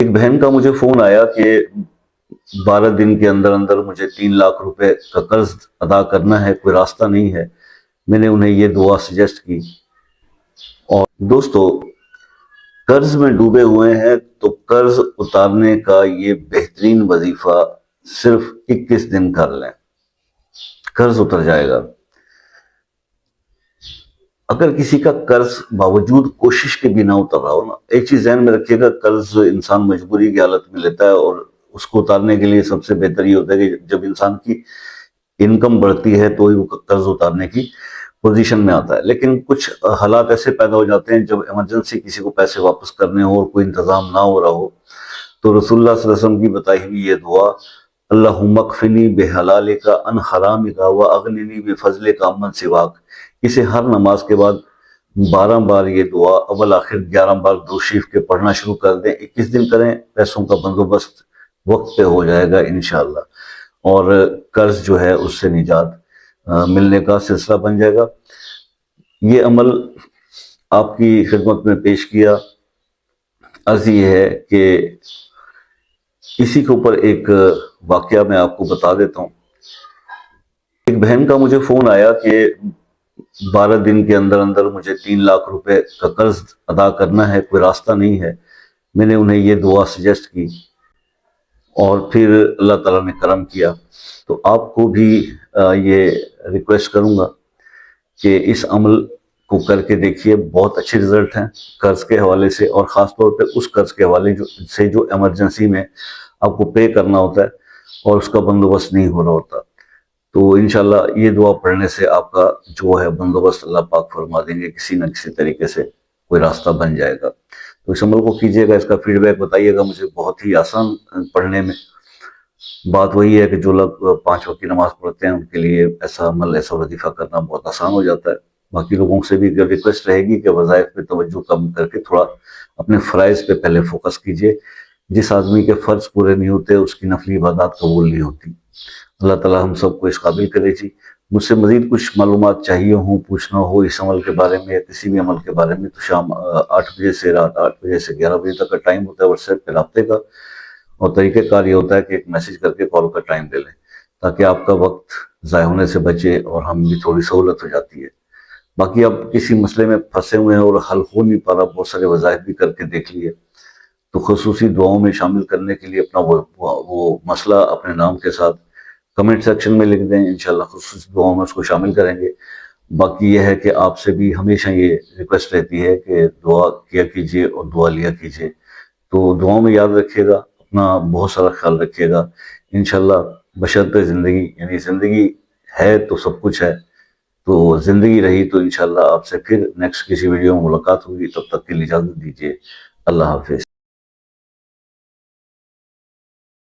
ایک بہن کا مجھے فون آیا کہ 12 دن کے اندر اندر مجھے 3 لاکھ روپے کا قرض ادا کرنا ہے، کوئی راستہ نہیں ہے۔ میں نے انہیں یہ دعا سجیسٹ کی۔ اور دوستو، قرض میں ڈوبے ہوئے ہیں تو قرض اتارنے کا یہ بہترین وظیفہ صرف 21 دن کر لیں، قرض اتر جائے گا۔ اگر کسی کا قرض باوجود کوشش کے بھی نہ اتر رہا ہو نا، ایک چیز ذہن میں رکھیے گا، قرض انسان مجبوری کی حالت میں لیتا ہے، اور اس کو اتارنے کے لیے سب سے بہتر یہ ہوتا ہے کہ جب انسان کی انکم بڑھتی ہے تو ہی وہ قرض اتارنے کی پوزیشن میں آتا ہے۔ لیکن کچھ حالات ایسے پیدا ہو جاتے ہیں جب ایمرجنسی کسی کو پیسے واپس کرنے ہو اور کوئی انتظام نہ ہو رہا ہو، تو رسول اللہ صلی اللہ علیہ وسلم کی بتائی ہوئی یہ دعا، اللہم اکفنی بحلالک عن حرامک واغننی بفضلک عمن سواک، اسے ہر نماز کے بعد 12 بار یہ دعا اول آخر 11 بار درود شریف کے پڑھنا شروع کر دیں۔ 21 دن کریں، پیسوں کا بندوبست وقت پہ ہو جائے گا انشاءاللہ، اور قرض جو ہے اس سے نجات ملنے کا سلسلہ بن جائے گا۔ یہ عمل آپ کی خدمت میں پیش کیا۔ عرض یہ ہے کہ اسی کے اوپر ایک واقعہ میں آپ کو بتا دیتا ہوں۔ ایک بہن کا مجھے فون آیا کہ 12 دن کے اندر اندر مجھے 3 لاکھ روپے کا قرض ادا کرنا ہے، کوئی راستہ نہیں ہے۔ میں نے انہیں یہ دعا سجیسٹ کی اور پھر اللہ تعالیٰ نے کرم کیا۔ تو آپ کو بھی یہ ریکویسٹ کروں گا کہ اس عمل کو کر کے دیکھیے، بہت اچھے رزلٹ ہیں قرض کے حوالے سے، اور خاص طور پہ اس قرض کے حوالے سے جو ایمرجنسی میں آپ کو پے کرنا ہوتا ہے اور اس کا بندوبست نہیں ہو رہا ہوتا۔ تو انشاءاللہ یہ دعا پڑھنے سے آپ کا جو ہے بندوبست اللہ پاک فرما دیں گے، کسی نہ کسی طریقے سے کوئی راستہ بن جائے گا۔ تو اس عمل کو کیجیے گا، اس کا فیڈ بیک بتائیے گا مجھے۔ بہت ہی آسان پڑھنے میں بات وہی ہے کہ جو لوگ 5 وقت کی نماز پڑھتے ہیں ان کے لیے ایسا عمل، ایسا وظیفہ کرنا بہت آسان ہو جاتا ہے۔ باقی لوگوں سے بھی ریکویسٹ رہے گی کہ وظائف پہ توجہ کم کر کے تھوڑا اپنے فرائض پہ پہلے فوکس کیجیے۔ جس آدمی کے فرض پورے نہیں ہوتے اس کی نفلی عبادات قبول نہیں ہوتی۔ اللہ تعالیٰ ہم سب کو اس قابل کرے جی۔ مجھ سے مزید کچھ معلومات چاہیے ہوں، پوچھنا ہو اس عمل کے بارے میں یا کسی بھی عمل کے بارے میں، تو شام 8 بجے سے رات 8 بجے سے 11 بجے تک کا ٹائم ہوتا ہے واٹس ایپ پہ رابطے کا، اور طریقہ کار یہ ہوتا ہے کہ ایک میسج کر کے کال کا ٹائم لے لیں تاکہ آپ کا وقت ضائع ہونے سے بچے اور ہم بھی تھوڑی سہولت ہو جاتی ہے۔ باقی اب کسی مسئلے میں پھنسے ہوئے ہیں اور حل ہو نہیں پا رہا، بہت سارے وظائف بھی کر کے دیکھ لیے، تو خصوصی دعاؤں میں شامل کرنے کے لیے اپنا وہ مسئلہ اپنے نام کے ساتھ کمنٹ سیکشن میں لکھ دیں، انشاءاللہ خصوصی دعاؤں میں اس کو شامل کریں گے۔ باقی یہ ہے کہ آپ سے بھی ہمیشہ یہ ریکویسٹ رہتی ہے کہ دعا کیا کیجیے اور دعا لیا کیجیے۔ تو دعاؤں میں یاد رکھیے گا، اپنا بہت سارا خیال رکھیے گا انشاءاللہ، بشرطِ زندگی، یعنی زندگی ہے تو سب کچھ ہے، تو زندگی رہی تو انشاءاللہ آپ سے پھر نیکسٹ کسی ویڈیو میں ملاقات ہوگی۔ تب تک کے لیے اجازت دیجیے، اللہ حافظ۔